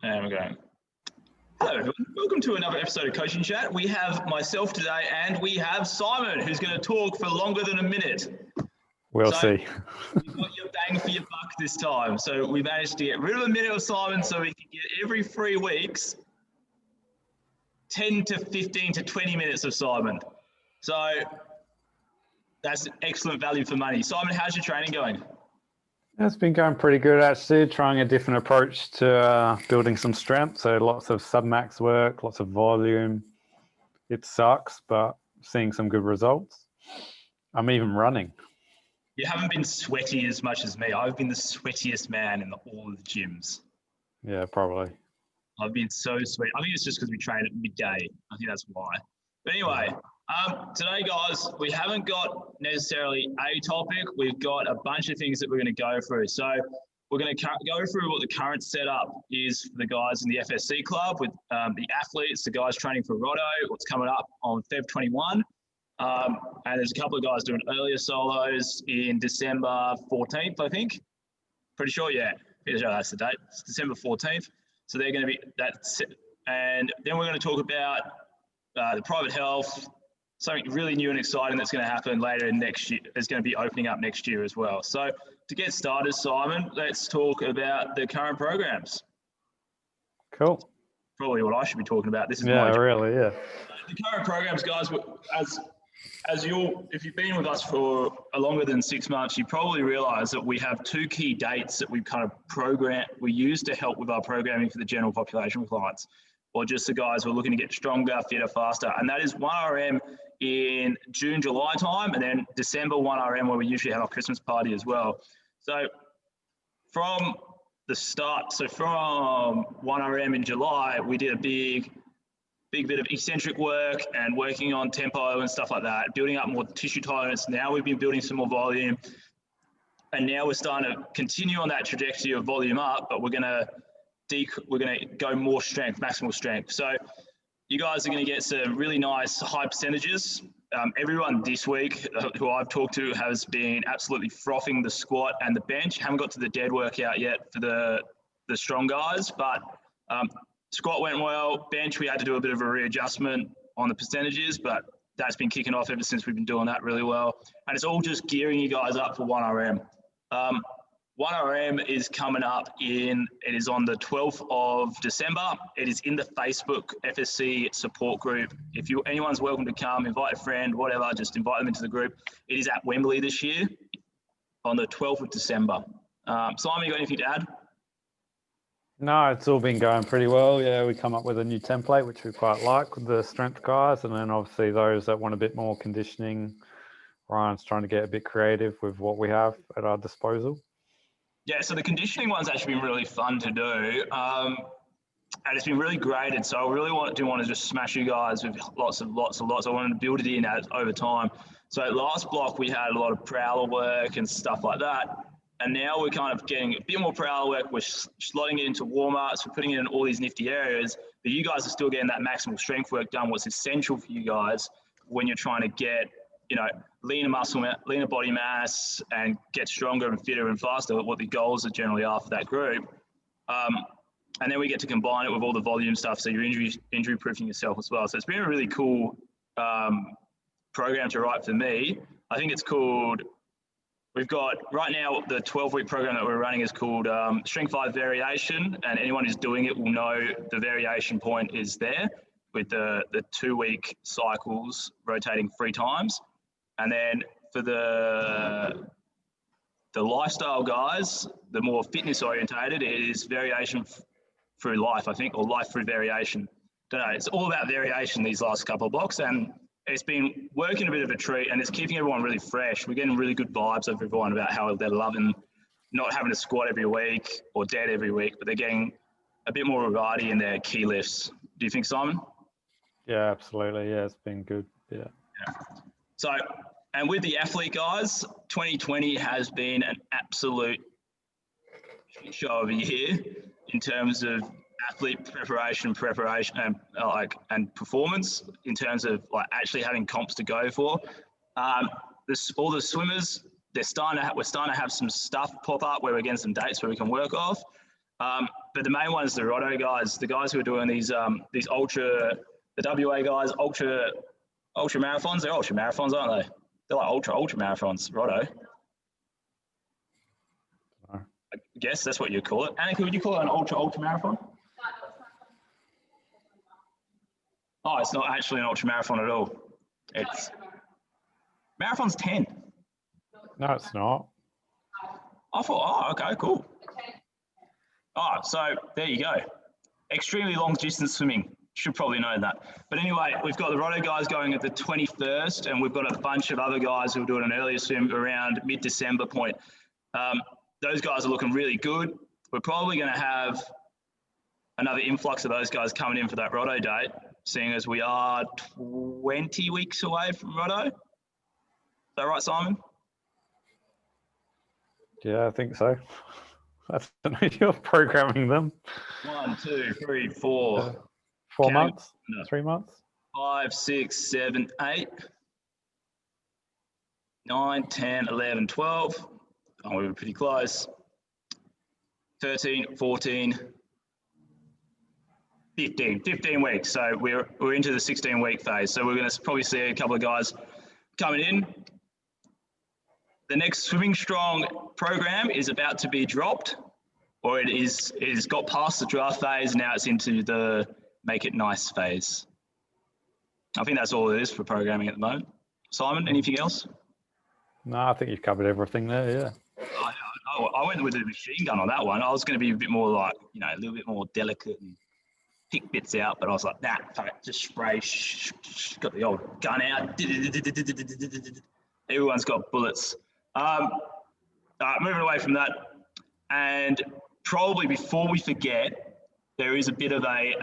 And we're going. Hello, everyone. Welcome to another episode of Coaching Chat. We have myself today and we have Simon, who's going to talk for longer than a minute. We'll see. You've got your bang for your buck this time. So we managed to get rid of a minute of Simon so we can get every 3 weeks 10 to 15 to 20 minutes of Simon. So that's excellent value for money. Simon, how's your training going? It's been going pretty good, actually, trying a different approach to building some strength. So lots of submax work, lots of volume. It sucks, but seeing some good results. I'm even running. You haven't been sweaty as much as me. I've been the sweatiest man in all of the gyms. Yeah, probably. I've been so sweaty. I think it's just because we train at midday. I think that's why. But anyway, today, guys, we haven't got necessarily a topic. We've got a bunch of things that we're going to go through. So we're going to go through what the current setup is for the guys in the FSC club with the athletes, the guys training for Roto, what's coming up on Feb 21. And there's a couple of guys doing earlier solos in December 14th, I think. Pretty sure, yeah. Pretty sure that's the date. It's December 14th. So they're going to be that. And then we're going to talk about the private health, something really new and exciting that's going to happen later in next year. It's going to be opening up next year as well. So to get started, Simon, let's talk about the current programs. Cool. Probably what I should be talking about. This is really. The current programs, guys, if you've been with us for longer than 6 months, you probably realise that we have 2 key dates that we've kind of we use to help with our programming for the general population clients, or just the guys who are looking to get stronger, fitter, faster. And that is 1RM in June, July time, and then December 1RM, where we usually have our Christmas party as well. So from the start, from 1RM in July, we did a big bit of eccentric work and working on tempo and stuff like that, building up more tissue tolerance. Now we've been building some more volume, and now we're starting to continue on that trajectory of volume up, but we're going to go more strength, maximal strength. So you guys are going to get some really nice high percentages. Everyone this week who I've talked to has been absolutely frothing the squat and the bench. Haven't got to the dead workout yet for the strong guys, but squat went well. Bench, we had to do a bit of a readjustment on the percentages, but that's been kicking off ever since we've been doing that really well. And it's all just gearing you guys up for 1RM. 1RM is coming up it is on the 12th of December. It is in the Facebook FSC support group. If anyone's welcome to come, invite a friend, whatever, just invite them into the group. It is at Wembley this year on the 12th of December. Simon, you got anything to add? No, it's all been going pretty well. Yeah, we come up with a new template, which we quite like with the strength guys. And then obviously those that want a bit more conditioning, Ryan's trying to get a bit creative with what we have at our disposal. Yeah, so the conditioning one's actually been really fun to do. And it's been really graded. So I really want to just smash you guys with lots. I wanted to build it in over time. So last block, we had a lot of prowler work and stuff like that. And now we're kind of getting a bit more prowler work. We're slotting it into warm-ups. We're putting it in all these nifty areas. But you guys are still getting that maximal strength work done, what's essential for you guys when you're trying to get, leaner body mass and get stronger and fitter and faster, what the goals that generally are for that group. And then we get to combine it with all the volume stuff, so you're injury proofing yourself as well. So it's been a really cool program to write for me. I think it's called, we've got right now the 12-week program that we're running is called Strength 5 Variation, and anyone who's doing it will know the variation point is there with the 2-week cycles rotating 3 times. And then for the lifestyle guys, the more fitness orientated, it is variation through life, I think, or life through variation. Don't know. It's all about variation these last couple of blocks, and it's been working a bit of a treat, and it's keeping everyone really fresh. We're getting really good vibes of everyone about how they're loving not having to squat every week or dead every week, but they're getting a bit more variety in their key lifts. Do you think, Simon? Yeah, absolutely. Yeah, it's been good. Yeah. So, and with the athlete guys, 2020 has been an absolute show of a year in terms of athlete preparation and performance, in terms of actually having comps to go for. All the swimmers, we're starting to have some stuff pop up where we're getting some dates where we can work off. But the main ones, the Roto guys, the guys who are doing these ultra, the WA guys, ultra marathons. They're ultra marathons, aren't they? They're like ultra marathons. Roto. I guess that's what you call it. Annika, would you call it an ultra marathon? Oh, it's not actually an ultra marathon at all. It's marathon's 10. No, it's not. I thought, oh, okay, cool. Oh, so there you go. Extremely long distance swimming. Should probably know that. But anyway, we've got the Roto guys going at the 21st, and we've got a bunch of other guys who are doing an earlier swim around mid-December point. Those guys are looking really good. We're probably going to have another influx of those guys coming in for that Roto date, seeing as we are 20 weeks away from Roto. Is that right, Simon? Yeah, I think so. I don't know, you're programming them. 1, 2, 3, 4. 4 months? No. 3 months? 5, 6, 7, 8, 9, 10, 11, 12. Oh, we were pretty close. 13, 14, 15 weeks. So we're into the 16-week phase. So we're going to probably see a couple of guys coming in. The next Swimming Strong program is about to be dropped, or it's got past the draft phase. Now it's into the make it nice phase. I think that's all it is for programming at the moment. Simon, anything else? No, I think you've covered everything there, yeah. I went with the machine gun on that one. I was going to be a bit more like, a little bit more delicate and pick bits out, but I was like, nah, just spray, got the old gun out. Everyone's got bullets. Moving away from that, and probably before we forget, there is a bit of a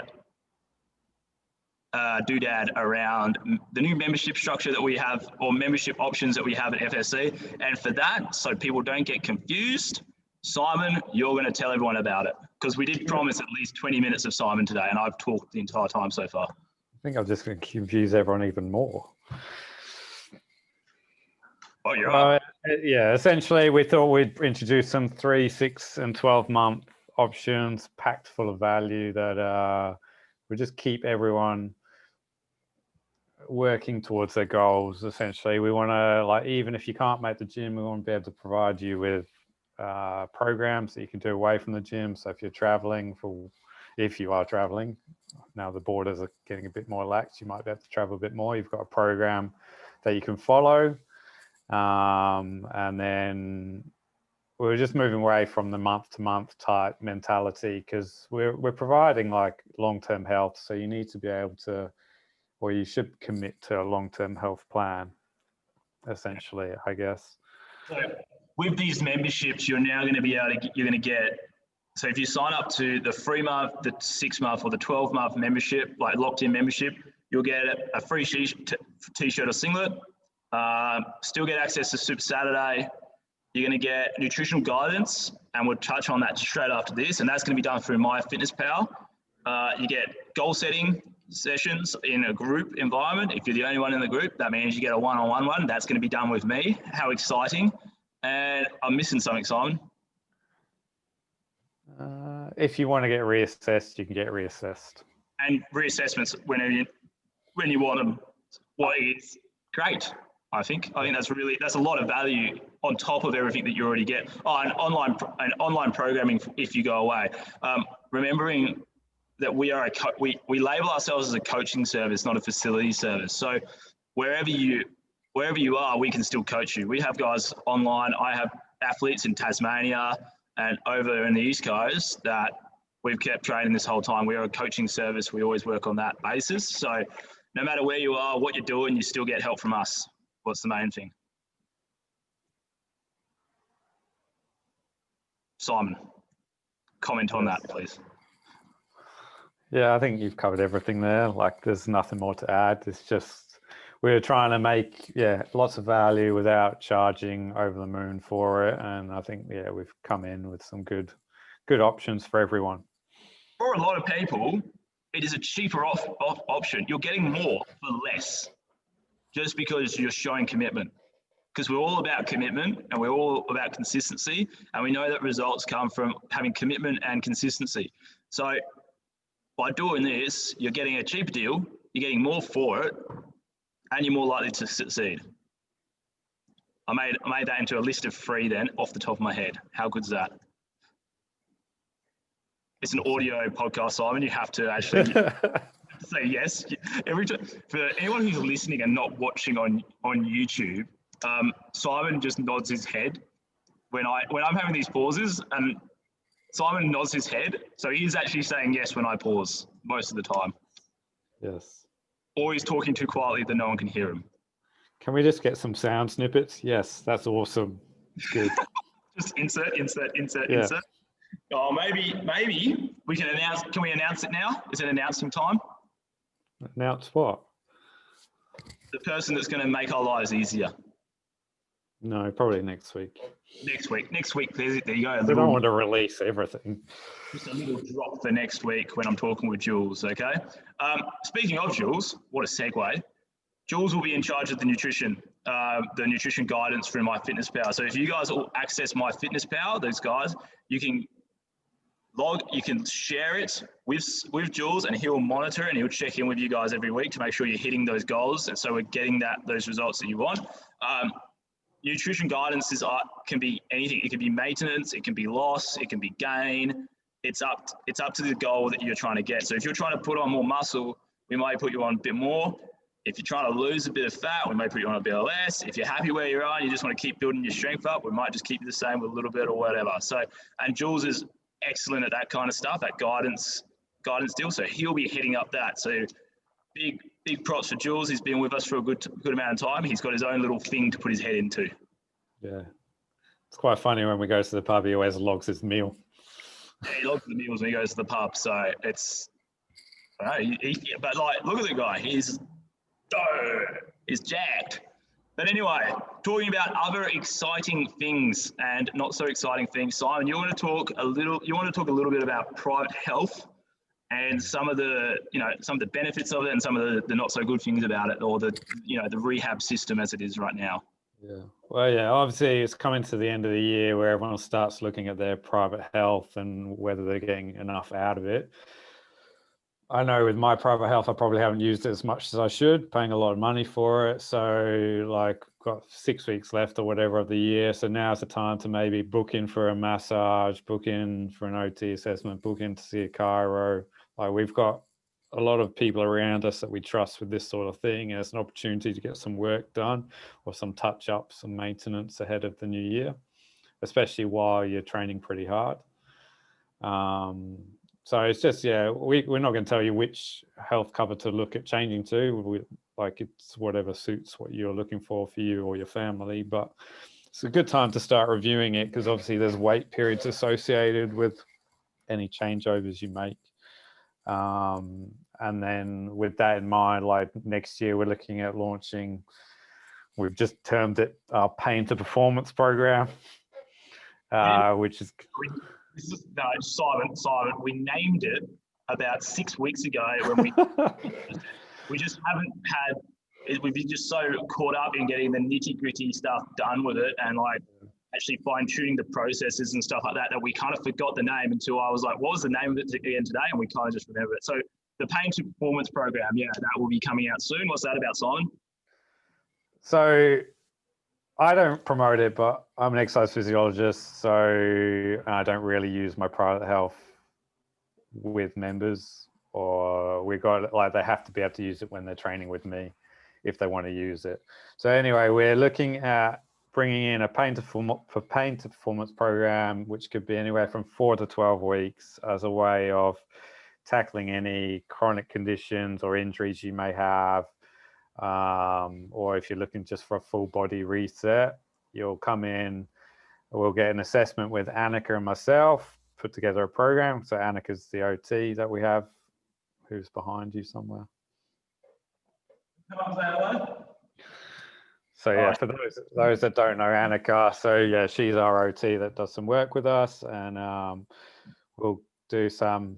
doodad around the new membership structure that we have, or membership options that we have at FSC. And for that, so people don't get confused, Simon, you're going to tell everyone about it, because we did promise at least 20 minutes of Simon today, and I've talked the entire time so far. I think I'm just going to confuse everyone even more. Oh, you're right. Yeah, essentially we thought we'd introduce some 3, 6 and 12-month options packed full of value that would just keep everyone working towards their goals. Essentially, we want to, like, even if you can't make the gym, we want to be able to provide you with programs that you can do away from the gym. So if you're traveling, if you are traveling, now the borders are getting a bit more lax, you might be able to travel a bit more. You've got a program that you can follow. And then we're just moving away from the month-to-month type mentality, because we're providing like long-term health. So you need to be able to, or you should commit to a long-term health plan, essentially, I guess. So with these memberships, you're now going to be able to, you're going to get, so if you sign up to the 3 month, the 6 month, or the 12-month membership, like locked-in membership, you'll get a free t-shirt or singlet. Still get access to Super Saturday. You're going to get nutritional guidance, and we'll touch on that straight after this, and that's going to be done through MyFitnessPal. You get goal setting sessions in a group environment. If you're the only one in the group, that means you get a one-on-one one. That's going to be done with me. How exciting. And I'm missing something, Simon. If you want to get reassessed, you can get reassessed. And reassessments when you want them. What is great. I think that's a lot of value on top of everything that you already get. Oh, and online programming if you go away. Remembering that we are we label ourselves as a coaching service, not a facility service. So wherever you are, we can still coach you. We have guys online. I have athletes in Tasmania and over in the East Coast that we've kept training this whole time. We are a coaching service. We always work on that basis. So no matter where you are, what you're doing, you still get help from us. What's the main thing? Simon, comment on that, please. Yeah, I think you've covered everything there. Like, there's nothing more to add. It's just, we're trying to make, lots of value without charging over the moon for it. And I think, we've come in with some good options for everyone. For a lot of people, it is a cheaper option. You're getting more for less just because you're showing commitment. because we're all about commitment and we're all about consistency. And we know that results come from having commitment and consistency. So by doing this, you're getting a cheaper deal, you're getting more for it, and you're more likely to succeed. I made that into a list of 3 then off the top of my head. How good's that? It's an audio podcast, Simon. You have to actually say yes. Every time, for anyone who's listening and not watching on YouTube, Simon just nods his head when I'm having these pauses, and Simon nods his head. So he's actually saying yes when I pause most of the time. Yes. Or he's talking too quietly that no one can hear him. Can we just get some sound snippets? Yes, that's awesome. Good. Just insert. Yeah. Oh, maybe we can announce. Can we announce it now? Is it announcing time? Announce what? The person that's going to make our lives easier. No, probably next week. Next week. There you go. I don't want to release everything. Just a little drop for next week when I'm talking with Jules, okay? Speaking of Jules, what a segue. Jules will be in charge of the nutrition guidance through MyFitnessPal. So if you guys all access MyFitnessPal, those guys, you can share it with Jules, and he'll monitor and he'll check in with you guys every week to make sure you're hitting those goals. And so we're getting those results that you want. Nutrition guidance can be anything. It can be maintenance, it can be loss, it can be gain. It's up to the goal that you're trying to get. So if you're trying to put on more muscle, we might put you on a bit more. If you're trying to lose a bit of fat, we may put you on a bit less. If you're happy where you are and you just want to keep building your strength up, we might just keep you the same with a little bit or whatever. So, and Jules is excellent at that kind of stuff, that guidance deal. So he'll be heading up that. So big props for Jules. He's been with us for a good amount of time. He's got his own little thing to put his head into. Yeah. It's quite funny when we go to the pub, he always logs his meal. Yeah, he logs the meals when he goes to the pub. So it's, I don't know, but like, look at the guy. He's jacked. But anyway, talking about other exciting things and not so exciting things, Simon, you want to talk a little bit about private health and some of the benefits of it and some of the not so good things about it, or the rehab system as it is right now. Yeah. Well, yeah, obviously it's coming to the end of the year where everyone starts looking at their private health and whether they're getting enough out of it. I know with my private health, I probably haven't used it as much as I should, paying a lot of money for it. So like got 6 weeks left or whatever of the year. So now's the time to maybe book in for a massage, book in for an OT assessment, book in to see a chiro. Like we've got a lot of people around us that we trust with this sort of thing. And it's an opportunity to get some work done or some touch ups, some maintenance ahead of the new year, especially while you're training pretty hard. So it's just, we're not going to tell you which health cover to look at changing to. It's whatever suits what you're looking for you or your family. But it's a good time to start reviewing it because obviously there's wait periods associated with any changeovers you make. And then with that in mind, like next year, we're looking at launching, we've just termed it our Pain to Performance program, which is... Simon, we named it about 6 weeks ago when we just haven't we've been just so caught up in getting the nitty-gritty stuff done with it and like actually fine-tuning the processes and stuff like that we kind of forgot the name until I was like, what was the name of it again today? And we kind of just remembered it. So the Pain to Performance program, that will be coming out soon. What's that about, Simon? So I don't promote it, but I'm an exercise physiologist, so I don't really use my private health with members, or they have to be able to use it when they're training with me if they want to use it. So anyway, we're looking at bringing in a Pain to Performance program, which could be anywhere from 4 to 12 weeks as a way of tackling any chronic conditions or injuries you may have. Or if you're looking just for a full body reset, you'll come in, we'll get an assessment with Annika and myself, put together a program. So Annika's the OT that we have, who's behind you somewhere. So yeah, for those that don't know Annika, so she's our OT that does some work with us, and we'll do some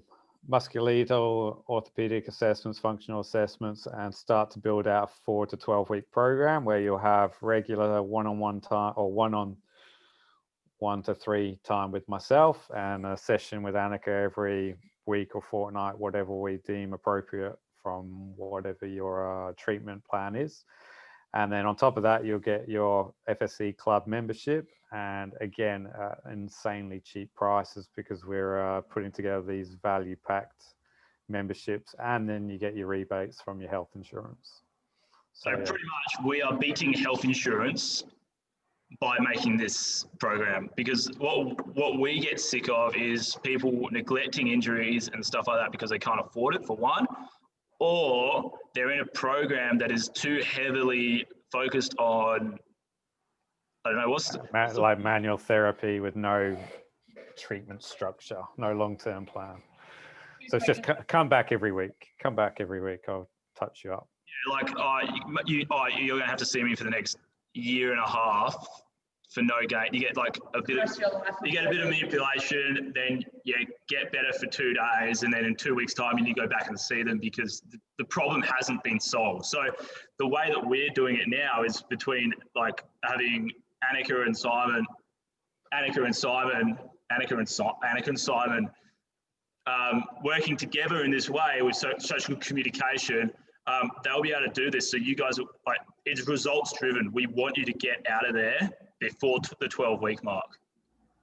musculoskeletal, orthopedic assessments, functional assessments, and start to build out a 4 to 12-week program where you'll have regular one-on-one time or one to three time with myself and a session with Annika every week or fortnight, whatever we deem appropriate from whatever your treatment plan is. And then on top of that, you'll get your FSC club membership, and again, insanely cheap prices because we're putting together these value-packed memberships, and then you get your rebates from your health insurance. So pretty much we are beating health insurance by making this program, because what we get sick of is people neglecting injuries and stuff like that because they can't afford it, for one, or they're in a program that is too heavily focused on, I don't know, like manual therapy with no treatment structure, no long-term plan. So it's just come back every week. Come back every week. I'll touch you up. Yeah, like you're going to have to see me for the next year and a half for no gain. You get like a bit of manipulation, then you get better for 2 days, and then in 2 weeks' time you go back and see them because the problem hasn't been solved. So the way that we're doing it now is between like having Annika and Simon working together in this way with such good communication. They'll be able to do this. So you guys, like, it's results driven. We want you to get out of there before the 12-week mark,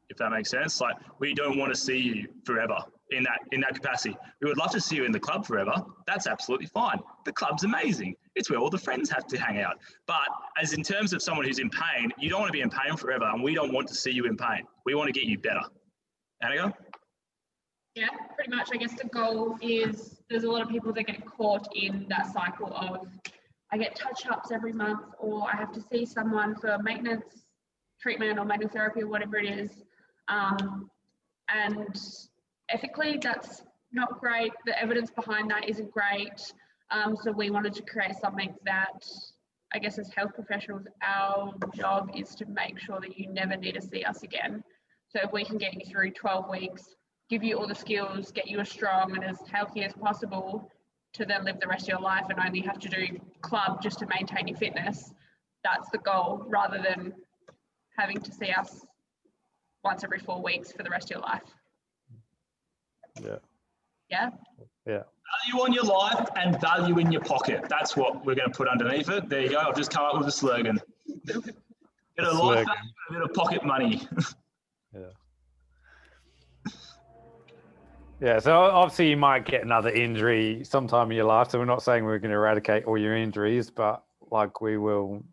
if that makes sense. Like, we don't want to see you forever in that capacity. We would love to see you in the club forever. That's absolutely fine. The club's amazing. It's where all the friends have to hang out. But as in terms of someone who's in pain, you don't want to be in pain forever, and we don't want to see you in pain. We want to get you better. Annika? Yeah, pretty much. I guess the goal is, there's a lot of people that get caught in that cycle of, I get touch-ups every month, or I have to see someone for maintenance treatment or manual therapy or whatever it is. And ethically, that's not great. The evidence behind that isn't great. So we wanted to create something that, I guess as health professionals, our job is to make sure that you never need to see us again. So if we can get you through 12 weeks, give you all the skills, get you as strong and as healthy as possible to then live the rest of your life and only have to do club just to maintain your fitness, that's the goal, rather than having to see us once every 4 weeks for the rest of your life. Yeah. Yeah? Yeah. Value on your life and value in your pocket. That's what we're going to put underneath it. There you go. I've just come up with a slogan. Get a life back, a bit of pocket money. Yeah. Yeah, so obviously you might get another injury sometime in your life. So we're not saying we're going to eradicate all your injuries, but like we will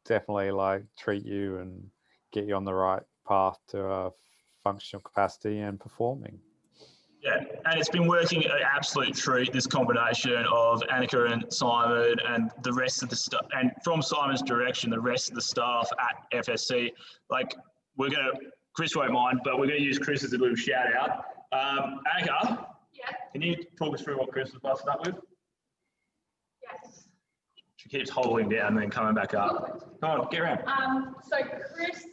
definitely like treat you and get you on the right path to a functional capacity and performing. Yeah, and it's been working an absolute treat, this combination of Annika and Simon and the rest of the stuff, and from Simon's direction, the rest of the staff at FSC. Like, we're going to, Chris won't mind, but we're going to use Chris as a little shout out. Annika, Yeah. Can you talk us through what Chris was busted up with? Yes. She keeps holding down and then coming back up. Come on, get around. So Chris,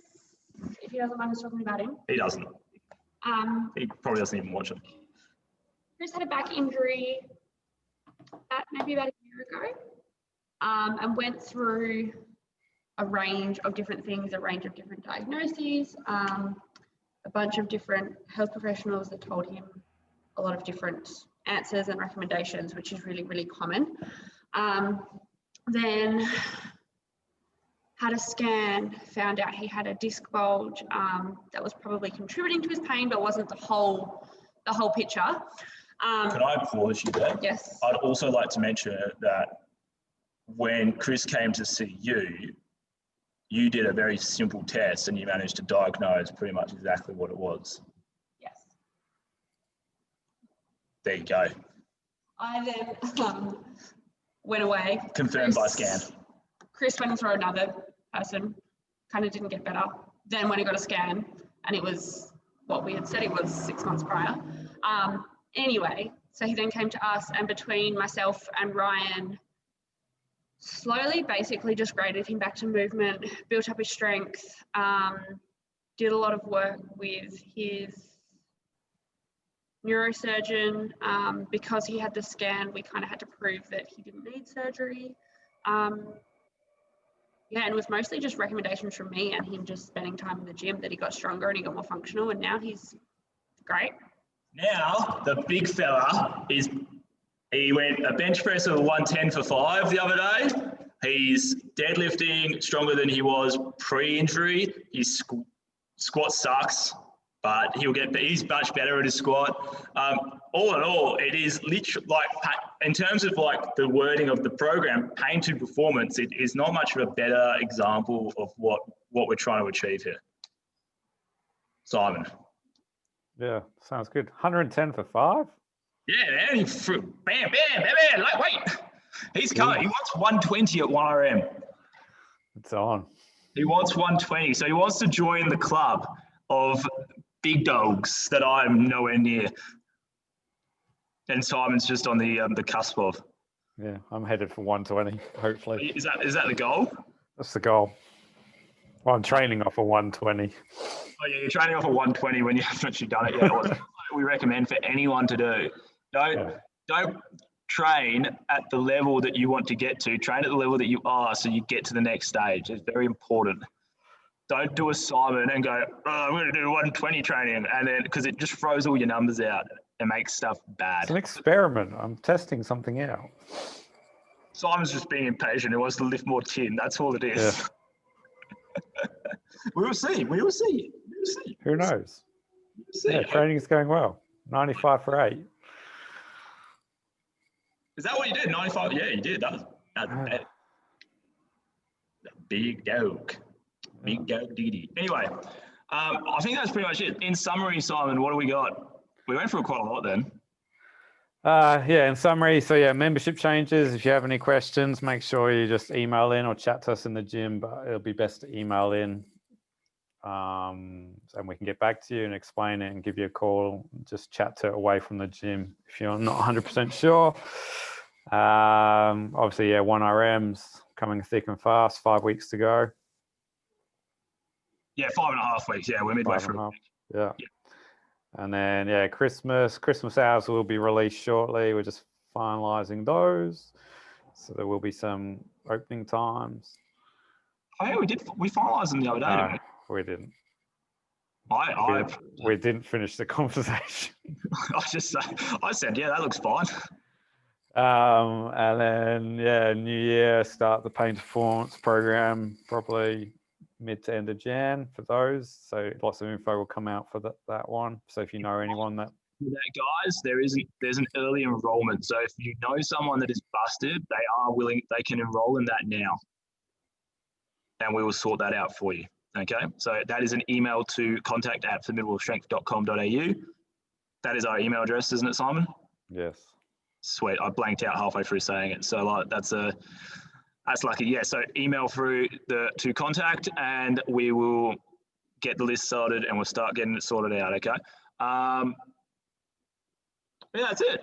if he doesn't mind us talking about him. He doesn't. He probably doesn't even watch it. Chris had a back injury maybe about a year ago, and went through a range of different things, a range of different diagnoses, a bunch of different health professionals that told him a lot of different answers and recommendations, which is really, really common. Then had a scan, found out he had a disc bulge that was probably contributing to his pain, but wasn't the whole picture. Can I pause you there? Yes. I'd also like to mention that when Chris came to see you, you did a very simple test and you managed to diagnose pretty much exactly what it was. Yes. There you go. I then went away. Confirmed by scan. Chris went and saw another person, kind of didn't get better. Then when he got a scan, and it was what we had said it was 6 months prior. Anyway, so he then came to us, and between myself and Ryan, slowly basically just graded him back to movement, built up his strength, did a lot of work with his neurosurgeon. Because he had the scan, we kind of had to prove that he didn't need surgery. Yeah, and it was mostly just recommendations from me and him just spending time in the gym that he got stronger and he got more functional, and now he's great. Now, the big fella he went a bench press of 110 for 5 the other day. He's deadlifting stronger than he was pre-injury. His squat sucks, but he's much better at his squat. All in all, it is literally like, in terms of like the wording of the program, pain to performance, it is not much of a better example of what we're trying to achieve here. Simon. Yeah, sounds good. 110 for 5? Yeah, man. Bam, like, wait. He's coming. He wants 120 at 1RM. It's on. He wants 120. So he wants to join the club of big dogs that I'm nowhere near. And Simon's just on the cusp of. Yeah, I'm headed for 120, hopefully. Is that the goal? That's the goal. Well, I'm training off a 120. Oh yeah, you're training off a 120 when you haven't actually done it yet. What we recommend for anyone to do. Don't train at the level that you want to get to. Train at the level that you are, so you get to the next stage. It's very important. Don't do a Simon and go, I'm going to do 120 training, and then because it just throws all your numbers out and makes stuff bad. It's an experiment. I'm testing something out. Simon's just being impatient. He wants to lift more chin. That's all it is. Yeah. We will see. Who knows? Yeah, training's going well. 95 for 8. Is that what you did? 95? Yeah, you did. That's big dog. Big dog diggity. Anyway, I think that's pretty much it. In summary, Simon, what do we got? We went through quite a lot then. Yeah, in summary, so yeah, membership changes. If you have any questions, make sure you just email in or chat to us in the gym, but it'll be best to email in. And we can get back to you and explain it and give you a call. Just chat to it away from the gym if you're not 100% sure. Obviously, yeah, 1RMs coming thick and fast. 5 weeks to go. Yeah, 5.5 weeks. Yeah, we're midway through. Yeah. And then, yeah, Christmas hours will be released shortly. We're just finalizing those. So there will be some opening times. Oh, yeah, we finalized them the other day, didn't we? We didn't. We didn't finish the conversation. I said, yeah, that looks fine. And then, yeah, New Year, start the pain performance program, probably mid to end of Jan for those. So lots of info will come out for that one. So if you know anyone that... Guys, there's an early enrollment. So if you know someone that is busted, they can enroll in that now. And we will sort that out for you. Okay, so that is an email to contact@formidablestrength.com.au. That is our email address, isn't it, Simon? Yes. Sweet. I blanked out halfway through saying it. So like that's lucky. Yeah. So email through to contact, and we will get the list sorted, and we'll start getting it sorted out. Okay. Yeah, that's it.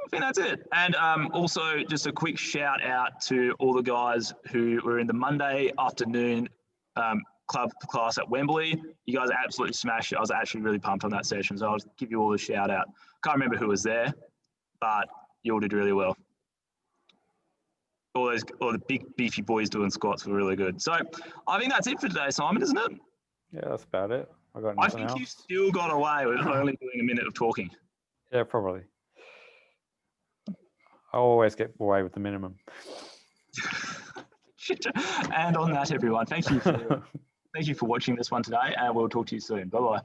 I think that's it. And also just a quick shout out to all the guys who were in the Monday afternoon club class at Wembley. You guys absolutely smashed it. I was actually really pumped on that session, so I'll give you all a shout out. Can't remember who was there, but you all did really well. All the big beefy boys doing squats were really good. So I think that's it for today, Simon, isn't it? Yeah, that's about it. I think you still got away with only doing a minute of talking. Yeah, probably. I always get away with the minimum. And on that, everyone, thank you for watching this one today, and we'll talk to you soon. Bye-bye.